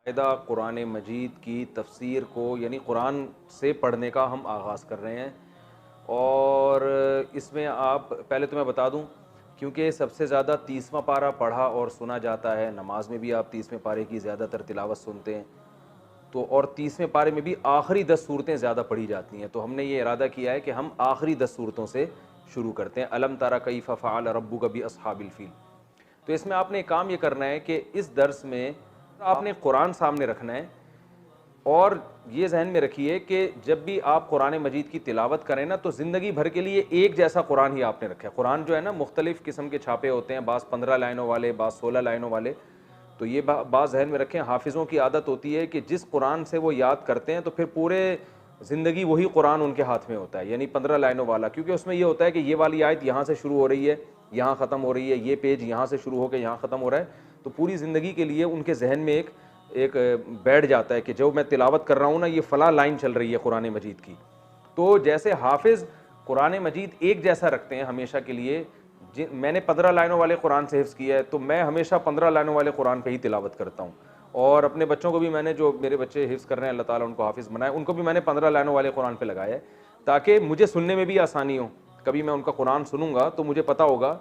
कायदा कुरान मजीद की तफसीर को यानी कुरान से पढ़ने का हम आगाज़ कर रहे हैं। और इसमें आप पहले तो मैं बता दूं, क्योंकि सबसे ज़्यादा 30वां पारा पढ़ा और सुना जाता है, नमाज में भी आप 30वें पारे की ज़्यादातर तिलावत सुनते हैं। तो और 30वें पारे में भी आखिरी 10 सूरतें ज़्यादा पढ़ी जाती हैं। तो हमने ये इरादा किया है कि हम आखिरी 10 सूरतों से शुरू करते हैं। अलम तारा कैफ़ फ़अल रब्बुका बि अस्हाबिल फ़ील। तो इसमें आपने एक काम ये करना है कि इस दर्स में आपने कुरान सामने रखना है, और ये जहन में रखिए कि जब भी आप कुरान मजीद की तिलावत करें ना, तो ज़िंदगी भर के लिए एक जैसा कुरान ही आपने रखा है। कुरान जो है ना, मुख्तलिफ़ किस्म के छापे होते हैं, बाज़ 15 लाइनों वाले, बाज़ 16 लाइनों वाले। तो ये बात जहन में रखें, हाफिज़ों की आदत होती है कि जिस कुरान से वो याद करते हैं तो फिर पूरे ज़िंदगी वही कुरान उनके हाथ में होता है, यानी 15 लाइनों वाला, क्योंकि उसमें ये होता है कि ये वाली आयत यहाँ से शुरू हो रही है, यहाँ ख़त्म हो रही है, ये पेज यहाँ से शुरू होकर यहाँ ख़त्म हो रहा है। तो पूरी ज़िंदगी के लिए उनके जहन में एक एक बैठ जाता है कि जो मैं तिलावत कर रहा हूँ ना, ये फ़लाँ लाइन चल रही है कुरान मजीद की। तो जैसे हाफिज़ कुरान मजीद एक जैसा रखते हैं हमेशा के लिए, मैंने 15 लाइनों वाले कुरान से हिफ्ज़ किया है, तो मैं हमेशा 15 लाइनों वाले कुरान पे ही तिलावत करता हूँ। और अपने बच्चों को भी मैंने, जो मेरे बच्चे हिफ्ज़ कर रहे हैं, अल्लाह ताला उनको हाफिज़ बनाए, उनको भी मैंने 15 लाइनों वाले कुरान पे लगाया है, ताकि मुझे सुनने में भी आसानी हो। कभी मैं उनका कुरान सुनूंगा तो मुझे पता होगा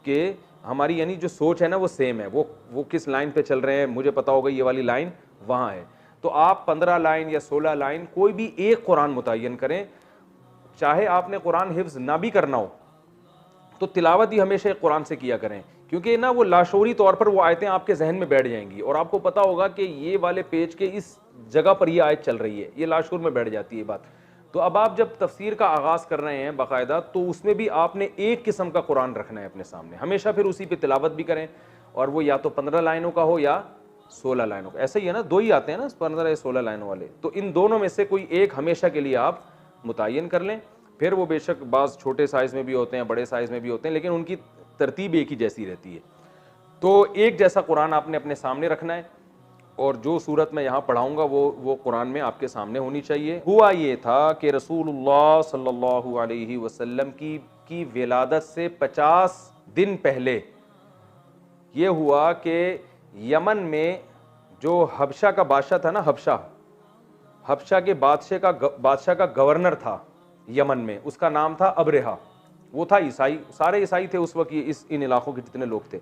कि हमारी यानी जो सोच है ना, वो सेम है, वो किस लाइन पे चल रहे हैं, मुझे पता होगा ये वाली लाइन वहाँ है। तो आप 15 लाइन या 16 लाइन कोई भी एक कुरान मुतय्यन करें, चाहे आपने कुरान हिफ्ज़ ना भी करना हो, तो तिलावत ही हमेशा एक कुरान से किया करें, क्योंकि ना वो लाशूरी तौर पर वो आयतें आपके जहन में बैठ जाएंगी और आपको पता होगा कि ये वाले पेज के इस जगह पर ये आयत चल रही है, ये लाशूर में बैठ जाती है बात। तो अब आप जब तफसीर का आगाज़ कर रहे हैं बाकायदा, तो उसमें भी आपने एक किस्म का कुरान रखना है अपने सामने हमेशा, फिर उसी पर तिलावत भी करें, और वो या तो 15 लाइनों का हो या 16 लाइनों का। ऐसा ही है ना, दो ही आते हैं ना 15 या 16 लाइनों वाले, तो इन दोनों में से कोई एक हमेशा के लिए आप मुतय्यन कर लें। फिर वो बेशक बाज़ छोटे साइज़ में भी होते हैं, बड़े साइज़ में भी होते हैं, लेकिन उनकी तरतीब एक ही जैसी रहती है। तो एक जैसा कुरान आपने अपने सामने रखना है, और जो सूरत मैं यहाँ पढ़ाऊँगा वो कुरान में आपके सामने होनी चाहिए। हुआ ये था कि रसूलुल्लाह सल्लल्लाहु अलैहि वसल्लम की विलादत से 50 दिन पहले ये हुआ कि यमन में जो हबशा का बादशाह था ना, हबशा के बादशाह का गवर्नर था यमन में, उसका नाम था अबरेहा। वो था ईसाई, सारे ईसाई थे उस वक्त, इन इलाकों के जितने लोग थे।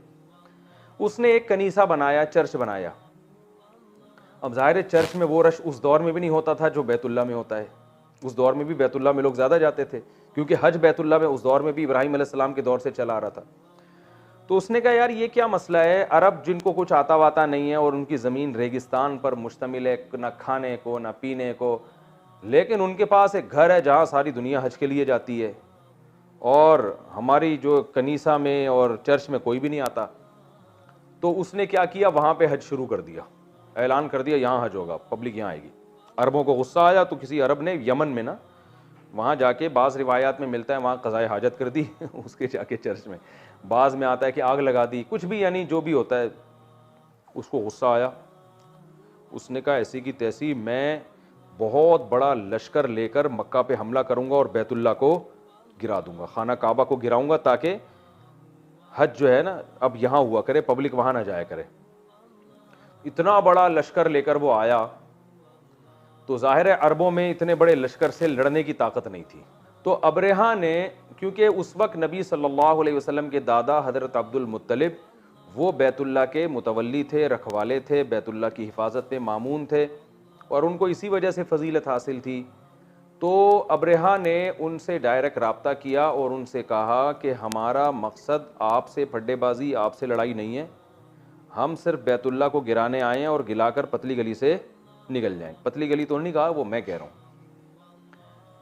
उसने एक कनीसा बनाया, चर्च बनाया। अब जाहिर है चर्च में वो रश उस दौर में भी नहीं होता था जो बैतुल्ला में होता है। उस दौर में भी बैतुल्ला में लोग ज़्यादा जाते थे, क्योंकि हज बैतुल्ला में उस दौर में भी इब्राहिम अलैहिस्सलाम के दौर से चला आ रहा था। तो उसने कहा, यार ये क्या मसला है, अरब जिनको कुछ आता वाता नहीं है और उनकी ज़मीन रेगिस्तान पर मुश्तमिल है, ना खाने को ना पीने को, लेकिन उनके पास एक घर है जहाँ सारी दुनिया हज के लिए जाती है, और हमारी जो कनीसा में और चर्च में कोई भी नहीं आता। तो उसने क्या किया, वहाँ पे हज शुरू कर दिया, ऐलान कर दिया यहाँ हज होगा, पब्लिक यहाँ आएगी। अरबों को गुस्सा आया, तो किसी अरब ने यमन में ना, वहाँ जाके बाज़ रिवायात में मिलता है वहाँ क़ज़ाए हाजत कर दी उसके जाके चर्च में, बाज़ में आता है कि आग लगा दी, कुछ भी, यानी जो भी होता है। उसको गुस्सा आया, उसने कहा ऐसी की तैसी मैं बहुत बड़ा लश्कर लेकर मक्का पे हमला करूंगा और बैतुल्ला को गिरा दूंगा, खाना काबा को गिराऊंगा, ताकि हज जो है ना अब यहाँ हुआ करे, पब्लिक वहाँ ना जाया करे। इतना बड़ा लश्कर लेकर वो आया, तो जाहिर है अरबों में इतने बड़े लश्कर से लड़ने की ताकत नहीं थी। तो अबरेहा ने, क्योंकि उस वक्त नबी सल्लल्लाहु अलैहि वसल्लम के दादा हज़रत अब्दुल मुत्तलिब वो बैतुल्ला के मुतवल्ली थे, रखवाले थे, बैतुल्ला की हिफाजत पे मामून थे, और उनको इसी वजह से फजीलत हासिल थी। तो अबरेहा ने उनसे डायरेक्ट रब्ता किया और उनसे कहा कि हमारा मकसद आपसे फड्डेबाजी, आपसे लड़ाई नहीं है, हम सिर्फ बैतुल्ला को गिराने आए हैं और गिलाकर पतली गली से निकल जाएं। पतली गली तो नहीं कहा, वो मैं कह रहा हूं,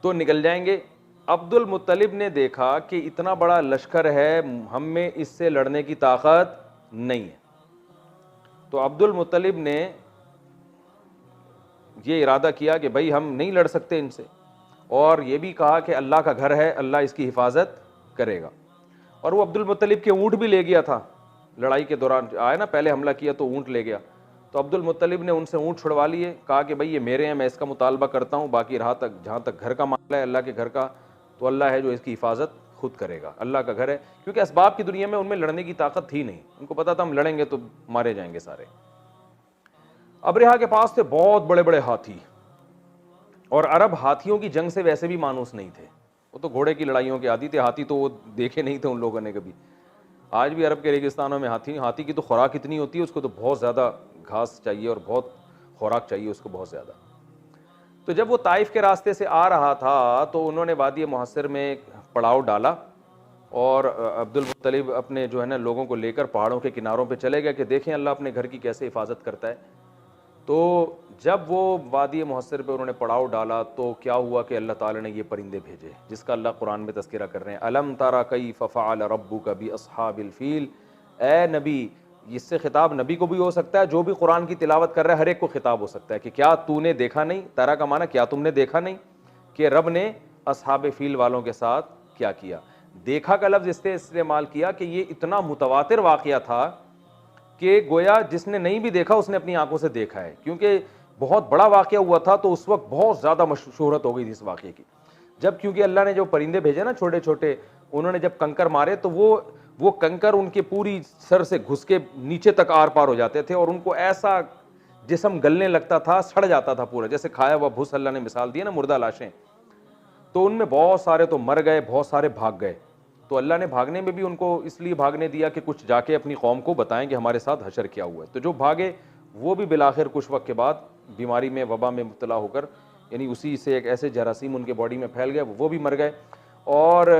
तो निकल जाएंगे। अब्दुल मुत्तलिब ने देखा कि इतना बड़ा लश्कर है, हम में इससे लड़ने की ताकत नहीं है। तो अब्दुल मुत्तलिब ने ये इरादा किया कि भाई हम नहीं लड़ सकते इनसे, और ये भी कहा कि अल्लाह का घर है, अल्लाह इसकी हिफाजत करेगा। और वो अब्दुल मुत्तलिब के ऊँट भी ले गया था, लड़ाई के दौरान आया ना, पहले हमला किया तो ऊँट ले गया। तो अब्दुल मुत्तलिब ने उनसे ऊँट छुड़वा लिए, कहा कि भाई ये मेरे हैं, मैं इसका मुतालबा करता हूँ, बाकी रहा तक जहाँ तक घर का मामला है, अल्लाह के घर का, तो अल्लाह है जो इसकी हिफाजत खुद करेगा, अल्लाह का घर है। क्योंकि असबाब की दुनिया में उनमें लड़ने की ताकत थी नहीं, उनको पता था हम लड़ेंगे तो मारे जाएंगे सारे। अब्रहा के पास थे बहुत बड़े बड़े हाथी, और अरब हाथियों की जंग से वैसे भी मानूस नहीं थे, वो तो घोड़े की लड़ाइयों के आदी थे, हाथी तो वो देखे नहीं थे उन लोगों ने कभी। आज भी अरब के रेगिस्तानों में हाथी की तो खुराक इतनी होती है, उसको तो बहुत ज़्यादा घास चाहिए और बहुत खुराक चाहिए उसको, बहुत ज़्यादा। तो जब वो ताइफ के रास्ते से आ रहा था तो उन्होंने वादी मुहस्सिर में पड़ाव डाला, और अब्दुल मुत्तलिब अपने जो है ना लोगों को लेकर पहाड़ों के किनारों पे चले गए कि देखें अल्लाह अपने घर की कैसे हिफाजत करता है। तो जब वो वादी मुहस्सिर पे उन्होंने पड़ाव डाला तो क्या हुआ कि अल्लाह ताला ने ये परिंदे भेजे, जिसका अल्लाह कुरान में तज़किरा कर रहे हैं, अलम तारा कैफ़ फ़अल रब्बुका बि अस्हाबिल फ़ील। ए नबी, इससे खिताब नबी को भी हो सकता है, जो भी कुरान की तिलावत कर रहा है हर एक को खिताब हो सकता है कि क्या तूने देखा नहीं, तारा का माना क्या तुमने देखा नहीं कि रब ने अस्हाब फ़ील वालों के साथ क्या किया। देखा का लफ्ज़ इससे इस्तेमाल किया कि ये इतना मुतवातिर वाक़या था कि गोया जिसने नहीं भी देखा उसने अपनी आंखों से देखा है, क्योंकि बहुत बड़ा वाक़या हुआ था। तो उस वक्त बहुत ज़्यादा शोहरत हो गई थी इस वाक़े की, जब क्योंकि अल्लाह ने जो परिंदे भेजे ना छोटे छोटे, उन्होंने जब कंकर मारे तो वो कंकर उनके पूरी सर से घुस के नीचे तक आर पार हो जाते थे, और उनको ऐसा जिस्म गलने लगता था, सड़ जाता था पूरा, जैसे खाया हुआ भूस। अल्लाह ने मिसाल दी है ना मुर्दा लाशें, तो उनमें बहुत सारे तो मर गए, बहुत सारे भाग गए। तो अल्लाह ने भागने में भी उनको इसलिए भागने दिया कि कुछ जाके अपनी कौम को बताएं कि हमारे साथ हशर क्या हुआ है। तो जो भागे वो भी बिलाखिर कुछ वक्त के बाद बीमारी में, वबा में मुब्तला होकर, यानी उसी से एक ऐसे जरासीम उनके बॉडी में फैल गए, वो भी मर गए। और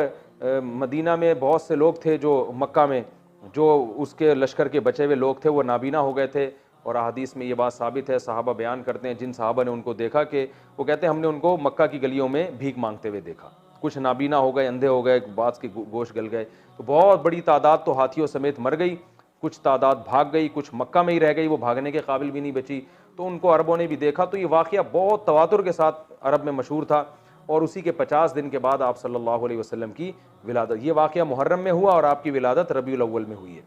मदीना में बहुत से लोग थे जो मक्का में, जो उसके लश्कर के बचे हुए लोग थे, वो नाबीना हो गए थे। और अहादीस में ये बात साबित है, सहाबा बयान करते हैं जिन सहाबा ने उनको देखा कि वो कहते हैं हमने उनको मक्का की गलियों में भीख मांगते हुए देखा। कुछ नाबीना हो गए, अंधे हो गए, बाज के गोश गल गए। तो बहुत बड़ी तादाद तो हाथियों समेत मर गई, कुछ तादाद भाग गई, कुछ मक्का में ही रह गई, वो भागने के काबिल भी नहीं बची। तो उनको अरबों ने भी देखा। तो ये वाक़या बहुत तवातुर के साथ अरब में मशहूर था। और उसी के 50 दिन के बाद आप सल्लल्लाहु अलैहि वसल्लम की विलादत, ये वाक़या मुहर्रम में हुआ और आपकी विलादत रबीउल अव्वल में हुई है।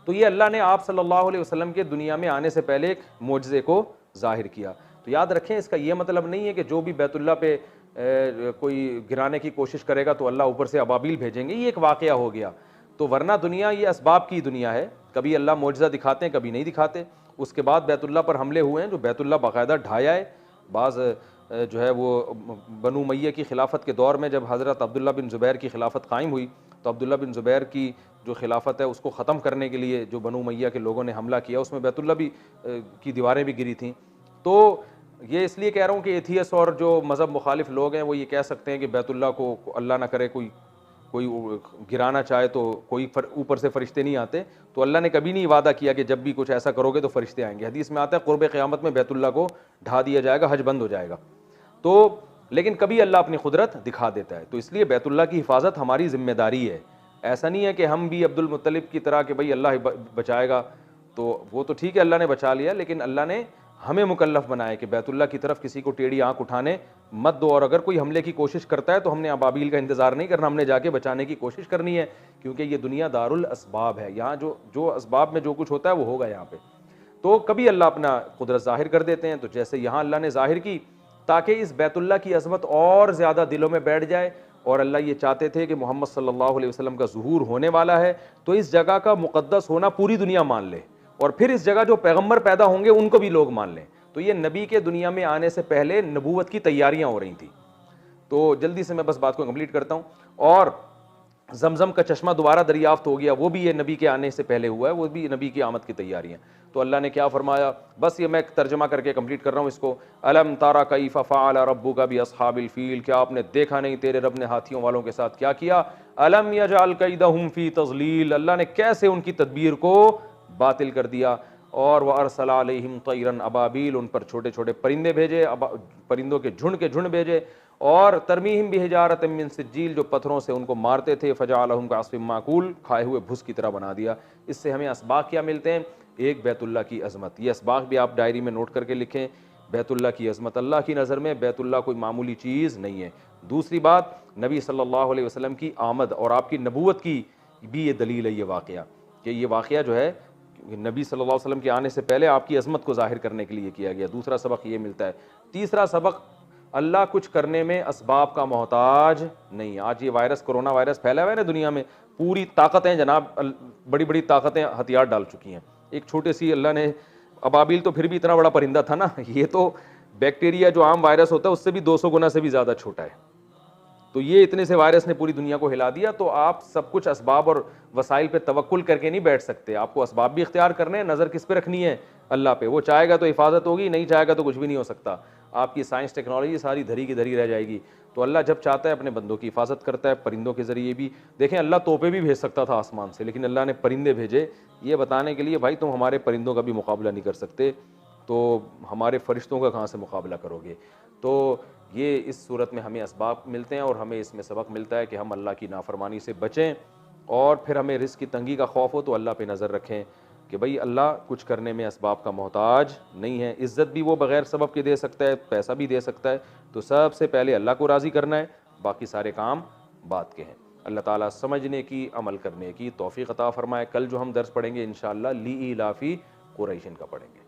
तो ये अल्लाह ने आप सल्लल्लाहु अलैहि वसल्लम के दुनिया में आने से पहले एक मोजज़े को ज़ाहिर किया। तो याद रखें, इसका ये मतलब नहीं है कि जो भी बैतुल्लाह पे कोई गिराने की कोशिश करेगा तो अल्लाह ऊपर से अबाबील भेजेंगे, ये एक वाक़या हो गया। तो वरना दुनिया ये असबाब की दुनिया है, कभी अल्लाह मोजज़ा दिखाते हैं, कभी नहीं दिखाते। उसके बाद बैतुल्लाह पर हमले हुए हैं, जो बैतुल्लाह बाकायदा ढाया है। बाज़ जो है वो बनु उमय्या की खिलाफत के दौर में जब हज़रत अब्दुल्ला बिन ज़ुबैर की खिलाफत कायम हुई, तो अब्दुल्ला बिन ज़ुबैर की जो खिलाफत है उसको ख़त्म करने के लिए जो बनु उमय्या के लोगों ने हमला किया, उसमें बैतुल्ला भी की दीवारें भी गिरी थीं। तो ये इसलिए कह रहा हूँ कि एथियस और जो मज़हब मुखालिफ लोग हैं वो ये कह सकते हैं कि बैतुल्ला को अल्लाह ना करे कोई कोई गिराना चाहे तो कोई ऊपर से फरिश्ते नहीं आते। तो अल्लाह ने कभी नहीं वादा किया कि जब भी कुछ ऐसा करोगे तो फरिश्ते आएंगे। हदीस में आता है क़ुर्ब क़यामत में बैतुल्ला को ढा दिया जाएगा, हज बंद हो जाएगा। तो लेकिन कभी अल्लाह अपनी कुदरत दिखा देता है। तो इसलिए बैतुल्ला की हिफाजत हमारी जिम्मेदारी है। ऐसा नहीं है कि हम भी अब्दुल मुत्तलिब की तरह कि भाई अल्लाह बचाएगा, तो वो तो ठीक है अल्लाह ने बचा लिया, लेकिन अल्लाह ने हमें मुकल्लफ बनाया कि बैतुल्ला की तरफ किसी को टेढ़ी आंख उठाने मत दो। और अगर कोई हमले की कोशिश करता है तो हमने अबाबील का इंतजार नहीं करना, हमने जाके बचाने की कोशिश करनी है, क्योंकि ये दुनिया दारुल असबाब है। यहाँ जो जो असबाब में जो कुछ होता है वो होगा यहाँ पे। तो कभी अल्लाह अपना कुदरत ज़ाहिर कर देते हैं, तो जैसे यहाँ अल्लाह ने ज़ाहिर की ताकि इस बैतुल्ला की अज़मत और ज़्यादा दिलों में बैठ जाए। और अल्लाह ये चाहते थे कि मोहम्मद सल्लल्लाहु अलैहि वसल्लम का ज़ुहूर होने वाला है, तो इस जगह का मुक़द्दस होना पूरी दुनिया मान ले, और फिर इस जगह जो पैगम्बर पैदा होंगे उनको भी लोग मान लें। तो ये नबी के दुनिया में आने से पहले नबूवत की तैयारियां हो रही थी। तो जल्दी से मैं बस बात को कंप्लीट करता हूँ। और जमजम का चश्मा दोबारा दरियाफ्त हो गया, वो भी ये नबी के आने से पहले हुआ है, वो भी नबी की आमद की तैयारियां। तो अल्लाह ने क्या फरमाया, बस ये मैं तर्जमा करके कंप्लीट कर रहा हूँ इसको। अलम तारा कैफ़ फ़अल रब्बुका बि अस्हाबिल फ़ील, क्या आपने देखा नहीं तेरे रब ने हाथियों वालों के साथ क्या किया। अलम यजअल कैदहुम फ़ी तज़लील, अल्लाह ने कैसे उनकी तदबीर को बातिल कर दिया। और वह अरसला अलैहिम तैरन अबाबील, उन पर छोटे छोटे परिंदे भेजे, परिंदों के झुंड भेजे। और तरमीहिम बिहिजारत मिन सिज्जील, जो पत्थरों से उनको मारते थे, फजअलहुम कअस्फिम माकूल, खाए हुए भुस की तरह बना दिया। इससे हमें असबाक क्या मिलते हैं, एक बैतुल्लाह की अज़मत। ये असबाक भी आप डायरी में नोट करके लिखें। बैतुल्लाह की अज़मत, अल्लाह की नज़र में बैतुल्लाह कोई मामूली चीज़ नहीं है। दूसरी बात, नबी सल्लल्लाहु अलैहि वसल्लम की आमद और आपकी नबूवत की भी ये दलील है ये वाक़या, कि ये वाक़या जो है नबी सल्लल्लाहु अलैहि वसल्लम के आने से पहले आपकी अज़मत को ज़ाहिर करने के लिए किया गया। दूसरा सबक ये मिलता है। तीसरा सबक, अल्लाह कुछ करने में असबाब का मोहताज नहीं। आज ये वायरस, कोरोना वायरस फैला हुआ है ना दुनिया में, पूरी ताकतें जनाब, बड़ी बड़ी ताकतें हथियार डाल चुकी हैं। एक छोटे सी अल्लाह ने अबाबिल तो फिर भी इतना बड़ा परिंदा था ना, ये तो बैक्टीरिया जो आम वायरस होता है उससे भी 200 गुना से भी ज़्यादा छोटा है। तो ये इतने से वायरस ने पूरी दुनिया को हिला दिया। तो आप सब कुछ असबाब और वसाइल पे तवक्कुल करके नहीं बैठ सकते, आपको असबाब भी इख्तियार करने हैं, नज़र किस पे रखनी है? अल्लाह पे। वो चाहेगा तो हिफाजत होगी, नहीं चाहेगा तो कुछ भी नहीं हो सकता। आपकी साइंस टेक्नोलॉजी सारी धरी की धरी रह जाएगी। तो अल्लाह जब चाहता है अपने बंदों की हिफाजत करता है, परिंदों के ज़रिए भी। देखें, अल्लाह तोपे भी भेज सकता था आसमान से, लेकिन अल्लाह ने परिंदे भेजे ये बताने के लिए, भाई तुम हमारे परिंदों का भी मुकाबला नहीं कर सकते, तो हमारे फरिश्तों का कहाँ से मुकाबला करोगे? तो ये इस सूरत में हमें असबाब मिलते हैं और हमें इसमें सबक मिलता है कि हम अल्लाह की नाफरमानी से बचें। और फिर हमें रिज़्क़ की तंगी का खौफ हो तो अल्लाह पे नज़र रखें कि भाई अल्लाह कुछ करने में असबाब का मोहताज नहीं है। इज़्ज़त भी वो बग़ैर सबब के दे सकता है, पैसा भी दे सकता है। तो सबसे पहले अल्लाह को राज़ी करना है, बाकी सारे काम बात के हैं। अल्लाह ताला समझने की, अमल करने की तौफ़ीक़ अता फ़रमाए। कल जो हम दर्स पढ़ेंगे इंशाअल्लाह ली इलाफ़ी कुरैशिन का पढ़ेंगे।